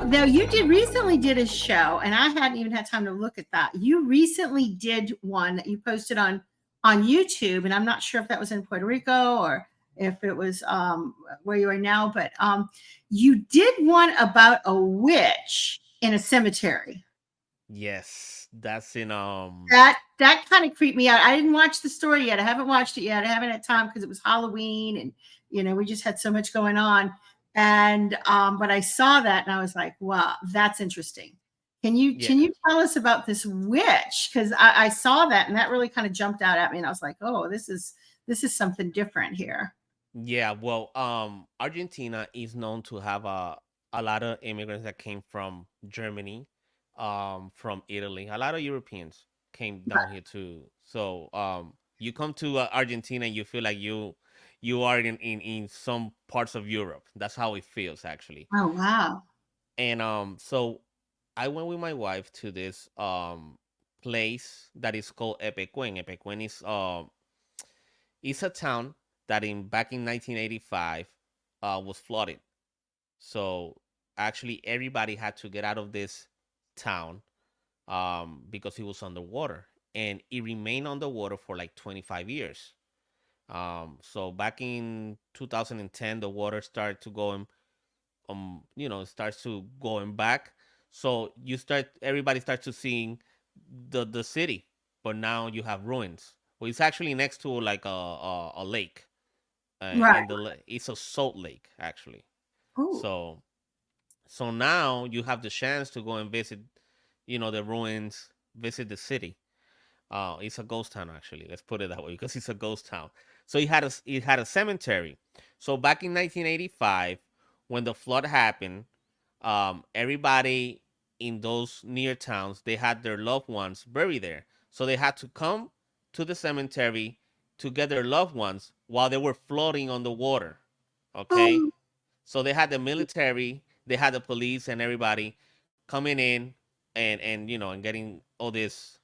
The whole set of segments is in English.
Now you did recently did a show, and I hadn't even had time to look at that. You recently did one that you posted on YouTube, and I'm not sure if that was in Puerto Rico or if it was where you are now, but you did one about a witch in a cemetery. Yes, that's in That kind of creeped me out. I didn't watch the story yet. I haven't watched it yet. I haven't had time because it was Halloween, and we just had so much going on. And but I saw that and I was like, wow, that's interesting. Can yeah. you tell us about this witch? Because I saw that and that really kind of jumped out at me, and I was like, oh, this is something different here. Yeah, well, Argentina is known to have a lot of immigrants that came from Germany, from Italy. A lot of Europeans came down here too. So, you come to Argentina and you feel like you are in some parts of Europe. That's how it feels actually. Oh wow. And so I went with my wife to this place that is called Epecuén. Epecuén is it's a town that in back in 1985 was flooded. So actually, everybody had to get out of this town because it was underwater, and it remained underwater for like 25 years. So back in 2010, the water started to go it starts to going back. So everybody starts to seeing the city, but now you have ruins. Well, it's actually next to like a lake, Right. and it's a salt lake actually. Oh. So now you have the chance to go and visit, the ruins, visit the city. It's a ghost town actually. Let's put it that way because it's a ghost town. So it had a cemetery. So back in 1985, when the flood happened, everybody in those near towns they had their loved ones buried there. So they had to come to the cemetery to get their loved ones while they were floating on the water. Okay, Oh. so they had the military, they had the police, and everybody coming in and getting all these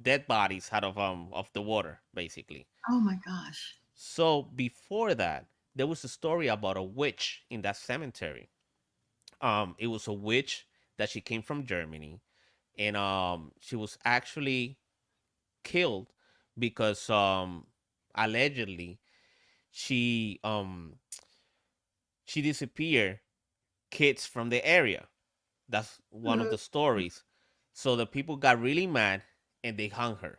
dead bodies out of the water, basically. Oh my gosh. So before that, there was a story about a witch in that cemetery. It was a witch that she came from Germany, and she was actually killed because allegedly she um she disappeared kids from the area. That's one of the stories. So the people got really mad and they hung her.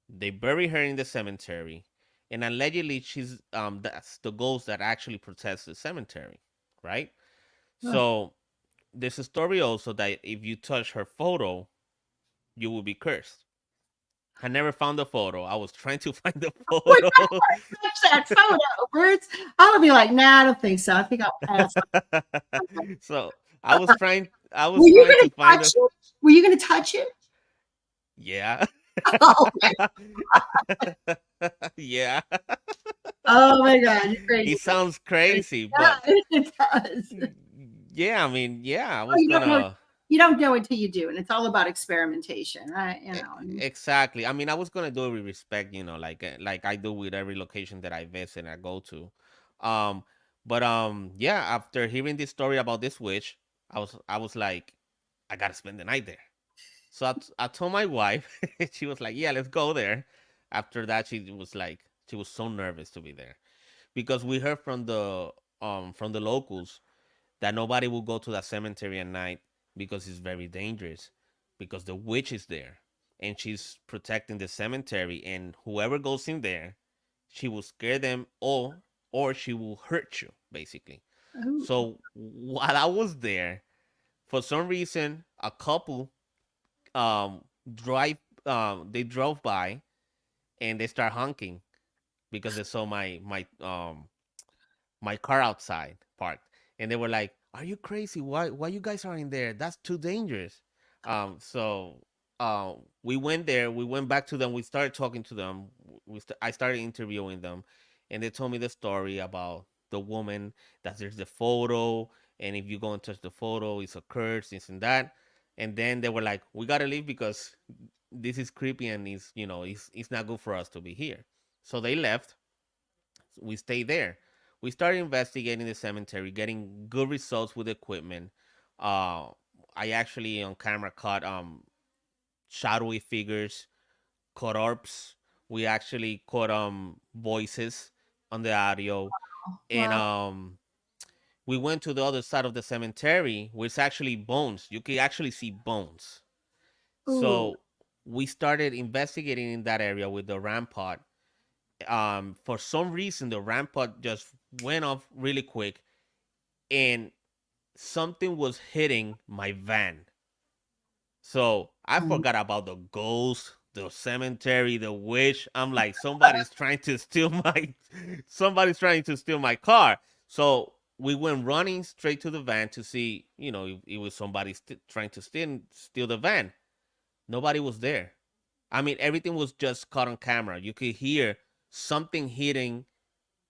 They buried her in the cemetery, and allegedly that's the ghost that actually protects the cemetery, right? Oh. So there's a story also that if you touch her photo, you will be cursed. I never found the photo. I was trying to find the Would not photo. touch that photo, Bruce. I would be like, nah, I don't think so. I think I'll pass. So I was Were you trying to gonna find touch the it? Were you gonna touch it? yeah. Oh my, Yeah. oh my God, you're crazy. It sounds It crazy, but does. It does. yeah, I mean, yeah, I Well, was gonna you don't know until you do, and it's all about experimentation, right? And exactly. I mean, I was gonna do it with respect, like I do with every location that I visit and I go to. Um, but yeah, after hearing this story about this witch, I was like, I gotta spend the night there. So I told my wife, she was like, yeah, let's go there. After that, she was so nervous to be there because we heard from the locals that nobody will go to that cemetery at night because it's very dangerous because the witch is there and she's protecting the cemetery, and whoever goes in there, she will scare them or she will hurt you basically. oh, So while I was there, for some reason a couple drive they drove by and they start honking because they saw my car outside parked, and they were like, "Are you crazy? Why you guys are in there? That's too dangerous." So we went there. We went back to them. We started talking to them. I started interviewing them, and they told me the story about the woman that there's the photo, and if you go and touch the photo, it's a curse, this and that. And then they were like, "We gotta leave because this is creepy and it's not good for us to be here." So they left. We stayed there. We started investigating the cemetery, getting good results with equipment. Uh, I actually on camera caught shadowy figures, caught orbs. We actually caught voices on the audio, and Wow. we went to the other side of the cemetery, where it's actually bones. You can actually see bones. Ooh. So we started investigating in that area with the rampart. For some reason, the rampart just went off really quick, and something was hitting my van. So I Um, forgot about the ghost, the cemetery, the witch. I'm like, somebody's trying to steal my, somebody's trying to steal my car. So we went running straight to the van to see, if it was somebody trying to steal the van. Nobody was there. I mean, everything was just caught on camera. You could hear something hitting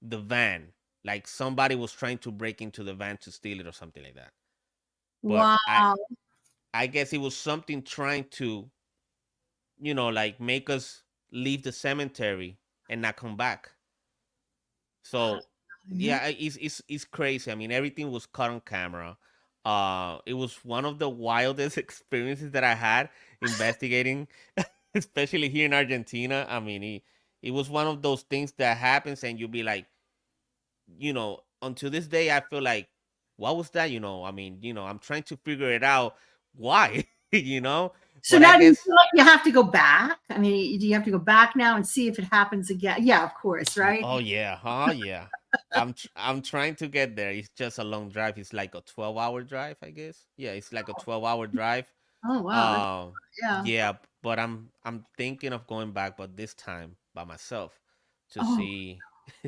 the van, like somebody was trying to break into the van to steal it or something like that. But wow. I guess it was something trying to, like make us leave the cemetery and not come back. So Yeah. yeah, it's crazy. I mean, everything was caught on camera. It was one of the wildest experiences that I had investigating, especially here in Argentina. I mean, it was one of those things that happens, and you'll be like, until this day, I feel like, what was that? I mean, I'm trying to figure it out. Why? you know, So but I now do you guess, feel like you have to go back? I mean, do you have to go back now and see if it happens again? Yeah, of course, right? oh yeah, oh yeah. I'm trying to get there. It's just a long drive. It's like a 12-hour drive, I guess. Yeah, it's like a 12-hour drive. Oh, wow. Um, Yeah. yeah, but I'm thinking of going back, but this time by myself to Oh, see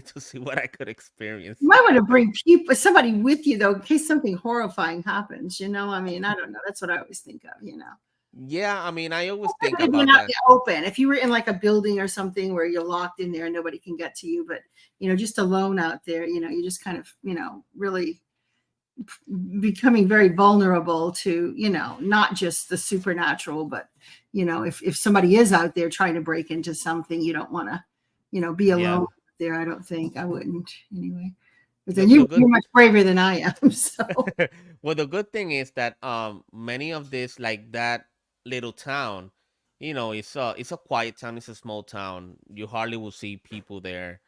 to see what I could you experience. might want to bring people, somebody with you though, in case something horrifying happens. I mean, I don't know. That's what I always think of. Yeah, I mean, I always think If you're about not that. open, if you were in like a building or something where you're locked in there and nobody can get to you, but just alone out there, you just kind of, really becoming very vulnerable to, not just the supernatural, but if somebody is out there trying to break into something, you don't want to, be alone Yeah. there. I don't think I wouldn't anyway. But The then the good you're much braver than I am. So well, the good thing is that many of this, like that little town, it's a quiet town. It's a small town. You hardly will see people there.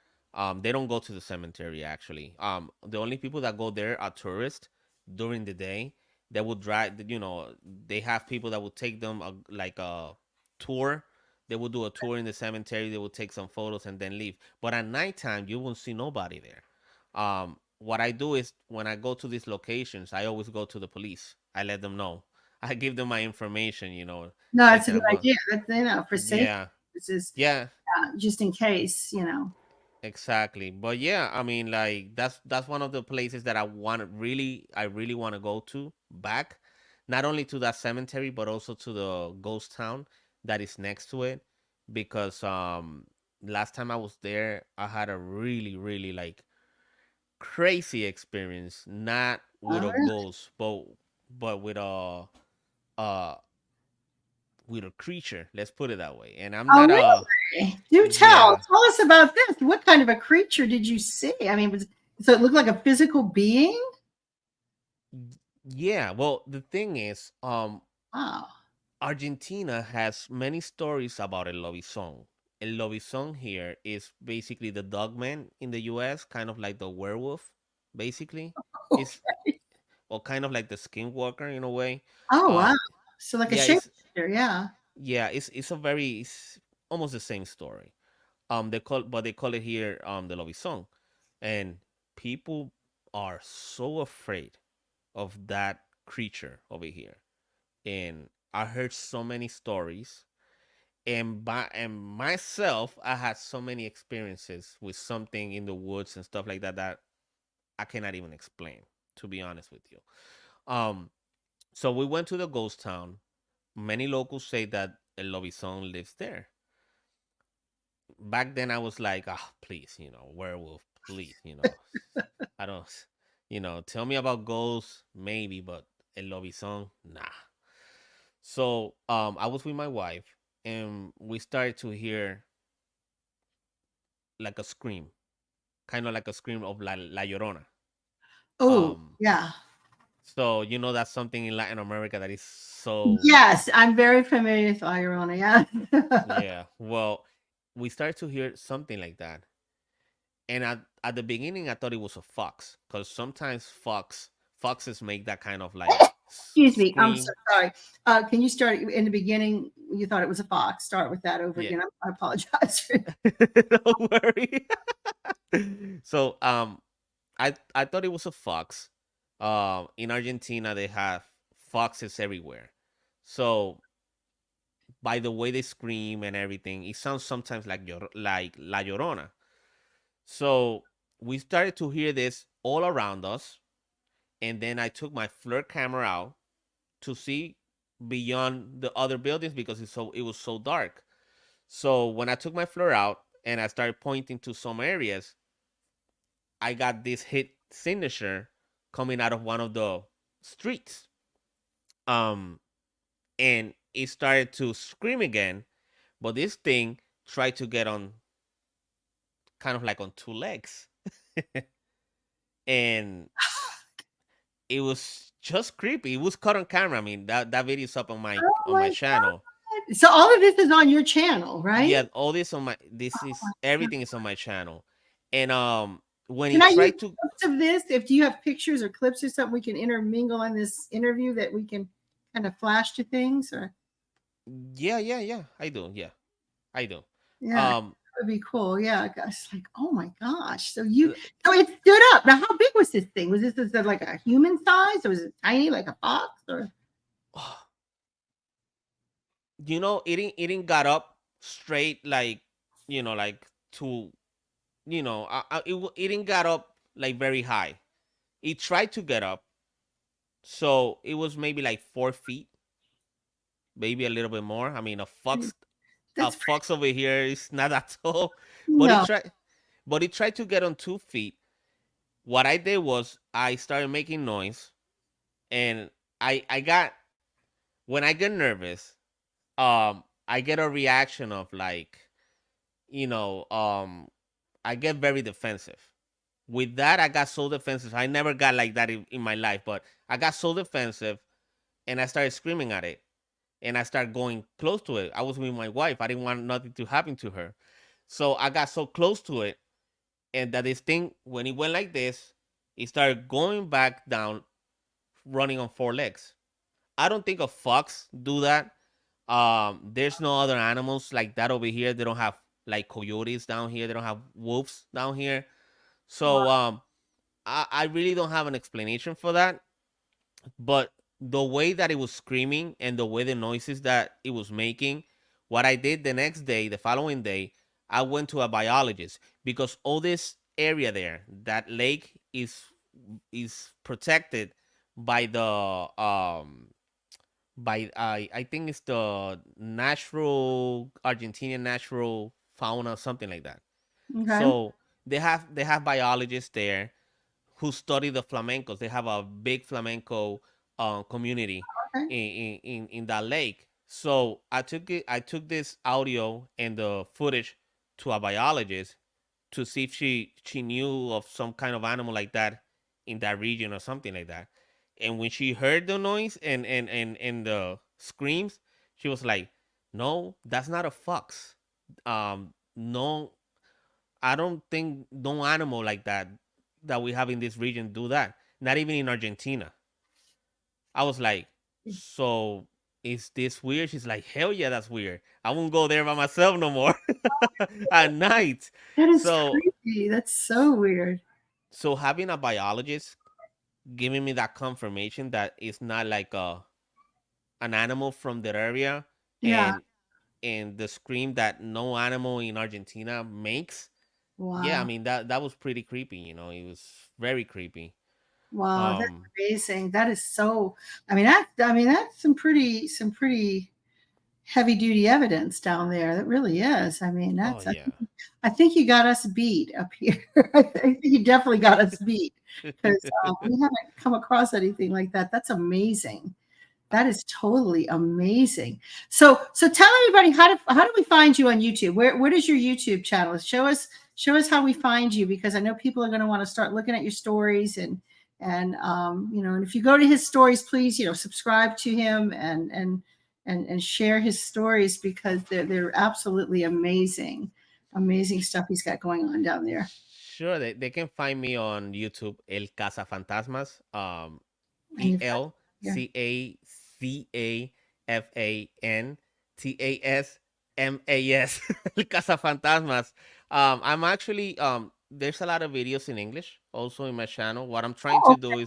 They don't go to the cemetery actually. The only people that go there are tourists during the day. They will drive. They have people that will take them like a tour. They will do a tour in the cemetery. They will take some photos and then leave. But at nighttime, you won't see nobody there. What I do is when I go to these locations, I always go to the police. I let them know. I give them my information. no, They that's a said, good well, idea. That's for safety yeah, purposes, yeah, just in case. exactly. But yeah, I mean, like that's one of the places that I really want to go to back, not only to that cemetery but also to the ghost town that is next to it, because last time I was there, I had a really really like crazy experience, not with Oh, a really? ghost, but uh with a creature. Let's put it that way. And I'm Oh, not really? Do tell. yeah. Tell us about this. What kind of a creature did you see? I mean, so it looked like a physical being? Yeah, well, the thing is, Wow. Argentina has many stories about el lobizón. El lobizón here is basically the dogman in the US, kind of like the werewolf, basically. Is or kind of like the skinwalker in a way. Oh, wow. Um, So like a yeah, it's shapeshifter, yeah. yeah, it's almost the same story. They call it here the lobizón, and people are so afraid of that creature over here. And I heard so many stories, and myself, I had so many experiences with something in the woods and stuff like that that I cannot even explain. To be honest with you, um, so we went to the ghost town. Many locals say that El Lobizón lives there. Back then I was like, ah, please, werewolf, please, I don't, tell me about ghosts, maybe, but El Lobizón, nah. So, I was with my wife, and we started to hear like a scream, kind of like a scream of La Llorona. Oh, Um, yeah. So you know that's something in Latin America that is so, Yes, I'm very familiar with La Llorona. Yeah. yeah. Well, we started to hear something like that, and at the beginning I thought it was a fox, because sometimes foxes make that kind of like Excuse me. I'm so scream. sorry. Can you start in the beginning? You thought it was a fox. Start with that over Yeah. again. I apologize. Don't worry. So I thought it was a fox. In Argentina they have foxes everywhere. So by the way they scream and everything, it sounds sometimes like like La Llorona. So we started to hear this all around us, and then I took my FLIR camera out to see beyond the other buildings because it was so dark. So when I took my FLIR out and I started pointing to some areas, I got this hit signature coming out of one of the streets. Um, and it started to scream again, but this thing tried to get on kind of like on two legs. And it was just creepy. It was caught on camera. I mean, that video's up Oh on my my channel. God. So all of this is on your channel, right? Yeah, all this on my this is everything is on my channel. And when he Can I use tried to, clips of this? If you have pictures or clips or something we can intermingle in this interview that we can kind of flash to things or yeah, I do. Yeah, I do. yeah, that Um would be cool. Yeah, gosh, like oh my gosh. So it stood up. Now how big was this thing? Was this like a human size or was it tiny like a fox or it didn't got up straight like, like to, it didn't got up like very high. It tried to get up, so it was maybe like 4 feet, maybe a little bit more. I mean, a that's pretty fox over here is not that tall, but no. it tried to get on 2 feet. What I did was I started making noise, and I got when I get nervous, I get a reaction of like, you know, I get very defensive. With that, I got so defensive. I never got like that in my life, but I got so defensive, and I started screaming at it, and I started going close to it. I was with my wife. I didn't want nothing to happen to her, so I got so close to it, and that this thing, when it went like this, it started going back down, running on four legs. I don't think a fox do that. There's no other animals like that over here. They don't have like coyotes down here. They don't have wolves down here. So I really don't have an explanation for that. But the way that it was screaming and the way the noises that it was making, what I did the next day, the following day, I went to a biologist because all this area there, that lake is protected by the by I think it's the natural Argentinian natural fauna, something like that. Okay. So they have biologists there who study the flamencos. They have a big flamenco community Okay. in that lake. So I took this audio and the footage to a biologist to see if she knew of some kind of animal like that in that region or something like that. And when she heard the noise and the screams, she was like, "No, that's not a fox. No, I don't think no animal like that we have in this region do that. Not even in Argentina." I was like, "So is this weird?" She's like, "Hell yeah, that's weird. I won't go there by myself no more at night." That is So creepy. That's so weird. so having a biologist giving me that confirmation that it's not like a an animal from that area, Yeah. and the scream that no animal in Argentina makes. Yeah, I Wow. mean that was pretty creepy. It was very creepy. Wow, that's Um, amazing. That is so that's some pretty heavy duty evidence down there. That really is. I mean, oh that's yeah. I think you got us beat up here. I think you definitely got us beat because we haven't come across anything like that. That's amazing. That is totally amazing. So tell everybody how do we find you on YouTube? Where is your YouTube channel? Show us how we find you because I know people are going to want to start looking at your stories and And and if you go to his stories, please, subscribe to him and share his stories, because they're absolutely amazing, amazing stuff he's got going on down there. Sure, they can find me on YouTube, El Cazafantasmas, And E you've got L here. C A C A F A N T A S M A S, El Cazafantasmas. I'm actually there's a lot of videos in English also in my channel. What I'm trying Oh, to do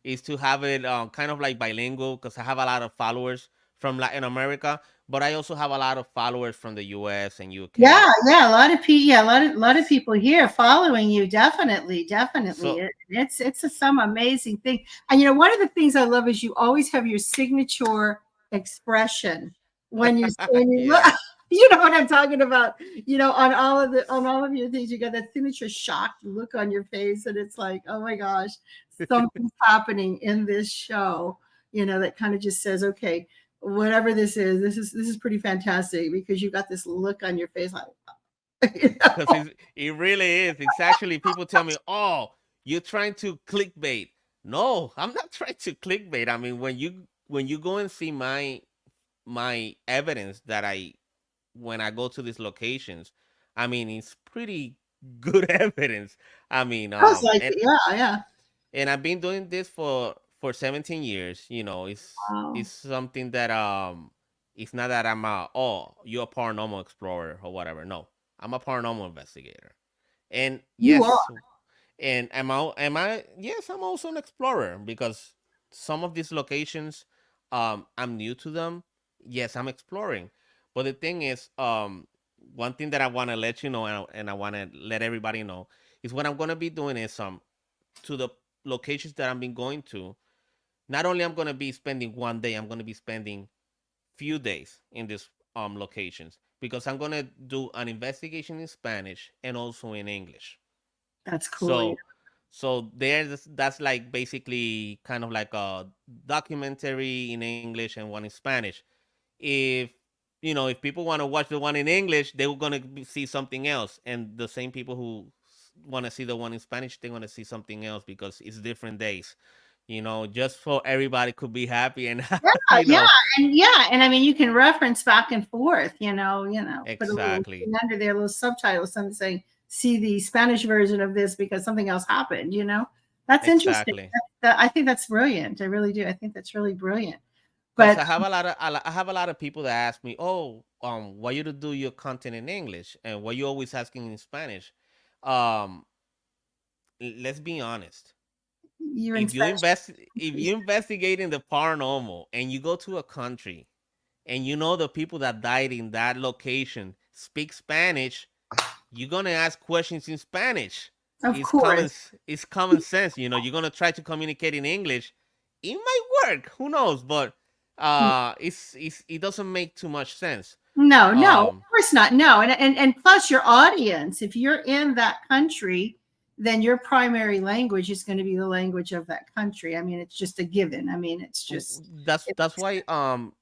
is to have it kind of like bilingual, because I have a lot of followers from Latin America, but I also have a lot of followers from the US and UK. yeah, a lot of people, yeah, a lot of people here following you. Definitely, definitely. So Some amazing thing. And one of the things I love is you always have your signature expression when you look. yeah. You know what I'm talking about. On all of your things, you got that signature shocked look on your face, and it's like, oh my gosh, something's happening in this show. That kind of just says, okay, whatever this is pretty fantastic, because you got this look on your face, like, you Because know? it really is. It's actually, people tell me, "Oh, you're trying to clickbait." No, I'm not trying to clickbait. I mean, when you go and see my evidence that I when I go to these locations, I mean, it's pretty good evidence. I mean, Sounds like it. Yeah, yeah. and I've been doing this for 17 years. It's Wow. something that it's not that I'm a, oh, you're a paranormal explorer or whatever. No, I'm a paranormal investigator. And You are. yes, and am I yes, I'm also an explorer, because some of these locations I'm new to them. Yes, I'm exploring. But the thing is, one thing that I want to let you know, and I want to let everybody know, is what I'm going to be doing is to the locations that I've been going to. Not only I'm going to be spending one day, I'm going to be spending few days in these locations, because I'm going to do an investigation in Spanish and also in English. That's cool. Yeah. So there's that's like basically kind of like a documentary in English and one in Spanish. If if people want to watch the one in English, they're gonna see something else, and the same people who want to see the one in Spanish, they're gonna see something else, because it's different days. Just for everybody could be happy and Yeah, you yeah, know and I mean, you can reference back and forth. Put a little exactly, thing under there, a little subtitle, something saying, "See the Spanish version of this because something else happened." That's interesting. exactly. I think that's brilliant. I really do. I think that's really brilliant. Because But I have a lot of people that ask me, "Oh, why you to do your content in English and why you always asking in Spanish?" Um, let's be honest. you're in If you Spanish. invest, if you investigate in the paranormal and you go to a country and you know the people that died in that location speak Spanish, you're gonna ask questions in Spanish. Of It's common. course. It's common sense. You're gonna try to communicate in English. It might work. Who knows? But it doesn't make too much sense. No, no, of Um, course not. No, and plus your audience, if you're in that country, then your primary language is going to be the language of that country. I mean, it's just a given. I mean, it's just it that's makes why.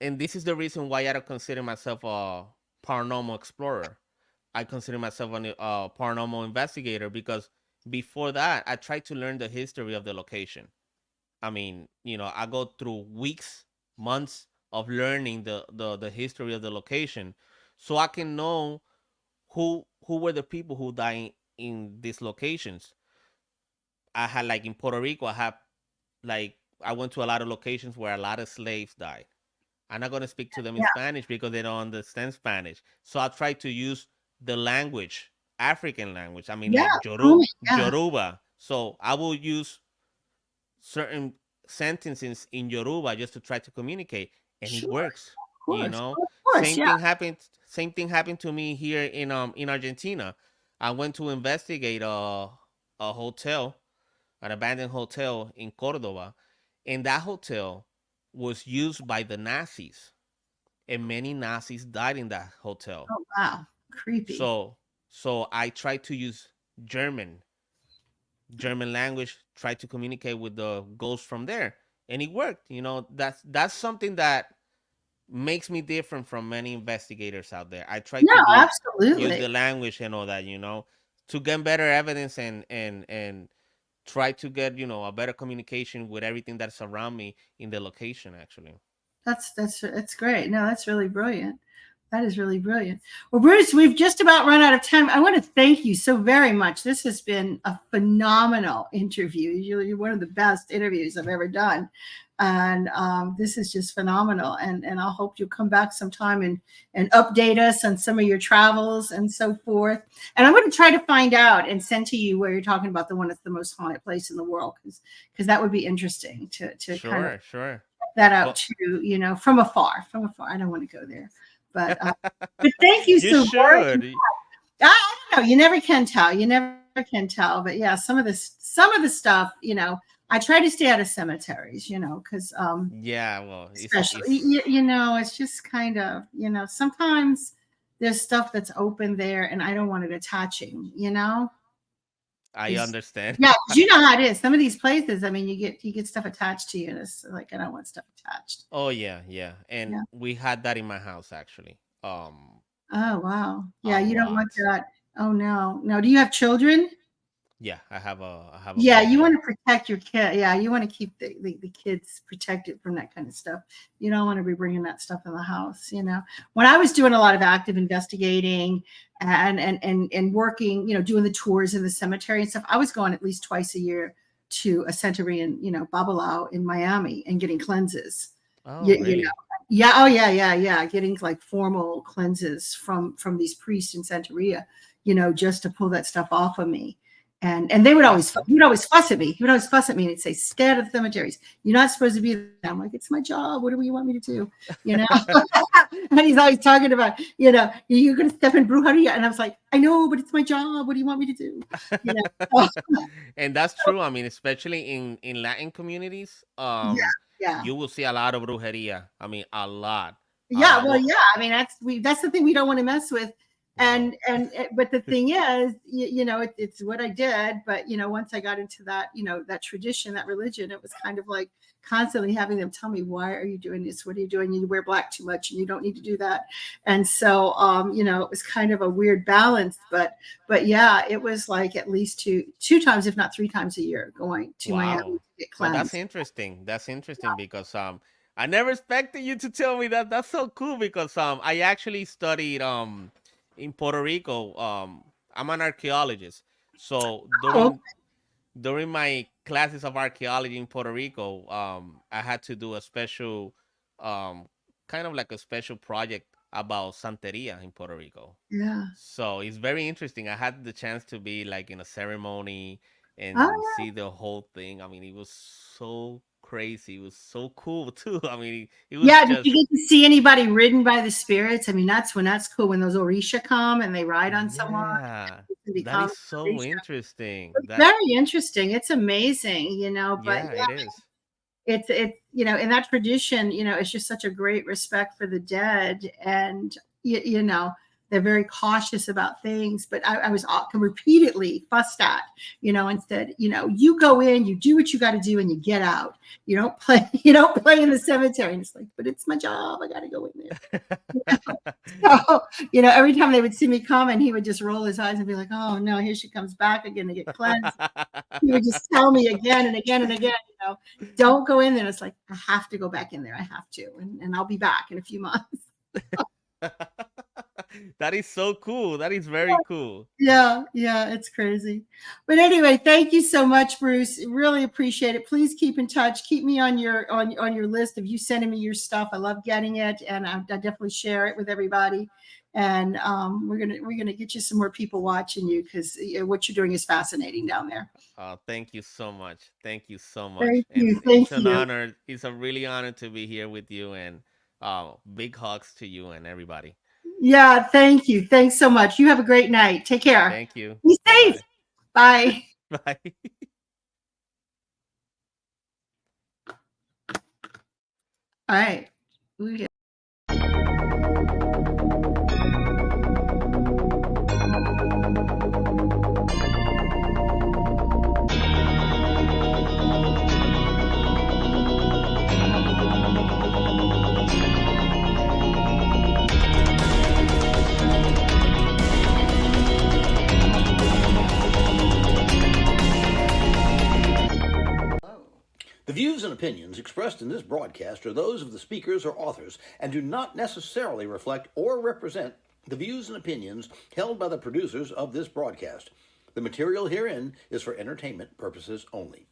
And this is the reason why I don't consider myself a paranormal explorer. I consider myself a paranormal investigator, because before that, I tried to learn the history of the location. I mean, I go through weeks, months of learning the history of the location, so I can know who were the people who died in these locations. I had, like, in Puerto Rico, I went to a lot of locations where a lot of slaves died. I'm not gonna speak to them in yeah, Spanish because they don't understand Spanish. So I try to use the language, African language. I mean, yeah, like truly, yeah, Yoruba. So I will use certain sentences in Yoruba just to try to communicate, and it sure, works. of course, yeah, Same thing happened to me here in Argentina. I went to investigate a hotel, an abandoned hotel in Cordoba, and that hotel was used by the Nazis, and many Nazis died in that hotel. oh wow, creepy. So I tried to use German German language, try to communicate with the ghosts from there, and it worked. That's something that makes me different from many investigators out there. I try No, to use absolutely. the language and all that, to get better evidence, and try to get, a better communication with everything that's around me in the location, actually. That's great. No, that's really brilliant. That is really brilliant. Well, Bruce, we've just about run out of time. I want to thank you so very much. This has been a phenomenal interview. You're one of the best interviews I've ever done. And this is just phenomenal. And I hope you'll come back sometime and update us on some of your travels and so forth. And I'm going to try to find out and send to you where you're talking about the one that's the most haunted place in the world, because that would be interesting to kind of Sure. that out Well, too, from afar. I don't want to go there, but thank you you so much. should. I don't know. You never can tell. You never can tell. But yeah, some of the stuff, I try to stay out of cemeteries, because Yeah, well, especially, it's just kind of, sometimes there's stuff that's open there, and I don't want it attaching. I understand. Yeah, 'cause you know how it is. Some of these places, I mean, you get stuff attached to you, and it's like I don't want stuff attached. Oh yeah. And Yeah. we had that in my house, actually. Oh wow. Yeah, A you don't lot. want that. Oh no. No. Do you have children? Yeah, I have a Yeah, you boy. want to protect your kid. Yeah, you want to keep the kids protected from that kind of stuff. You don't want to be bringing that stuff in the house. When I was doing a lot of active investigating and working, doing the tours in the cemetery and stuff, I was going at least twice a year to a cemetery in, Babalao in Miami and getting cleanses. Oh, You know. really? Yeah, oh yeah. Getting like formal cleanses from these priests in Santeria, just to pull that stuff off of me. And they would That's always, he would cool. always fuss at me. He would always fuss at me and he'd say, "Stay out of the cemeteries. You're not supposed to be there." I'm like, "It's my job. What do you want me to do?" And he's always talking about, "You're going to step in brujeria." And I was like, "I know, but it's my job. What do you want me to do?" You know? And that's true. I mean, especially in Latin communities, Yeah, yeah. you will see a lot of brujeria. I mean, a lot, a Yeah, lot. well, Well, yeah. I mean, that's the thing we don't want to mess with. no. But the thing is, it's what I did. But once I got into that, that tradition, that religion, it was kind of like constantly having them tell me, "Why are you doing this? What are you doing? You wear black too much, and you don't need to do that." And so, it was kind of a weird balance. But yeah, it was like at least two times, if not three times a year, going to Miami Wow. to get Well, that's cleansed. interesting. That's interesting because I never expected you to tell me that. That's so cool because I actually studied in Puerto Rico. I'm an archaeologist. So Oh, during my classes of archaeology in Puerto Rico, I had to do a special um kind of like a special project about Santeria in Puerto Rico. yeah. So it's very interesting. I had the chance to be like in a ceremony and Oh, see the whole thing. I mean, it was so crazy. It was so cool too. I mean, it was yeah, did you just get to see anybody ridden by the spirits? I mean, that's cool when those Orisha come and they ride on someone yeah. and That become is so Orisha. interesting. It's That very interesting. It's amazing. But yeah, it is. it's in that tradition, it's just such a great respect for the dead, and they're very cautious about things. But I was repeatedly fussed at, and said, you go in, you do what you got to do, and you get out. You don't play, in the cemetery. And it's like, but it's my job. I got to go in there. So, every time they would see me come, and he would just roll his eyes and be like, "Oh no, here she comes back again to get cleansed." He would just tell me again and again and again, "Don't go in there." It's like, I have to go back in there. I have to. And I'll be back in a few months. That is so cool. That is very cool. Yeah, it's crazy. But anyway, thank you so much, Bruce. Really appreciate it. Please keep in touch. Keep me on your list of you sending me your stuff. I love getting it, and I definitely share it with everybody. And we're gonna get you some more people watching you, because what you're doing is fascinating down there. Thank you so much. Thank you so much. Thank And you. it's Thank an you. honor. It's a really honor to be here with you. And big hugs to you and everybody. Yeah, thank you. Thanks so much. You have a great night. Take care. Thank you. Be Bye safe. bye. Bye. Bye. All right. opinions expressed in this broadcast are those of the speakers or authors and do not necessarily reflect or represent the views and opinions held by the producers of this broadcast. The material herein is for entertainment purposes only.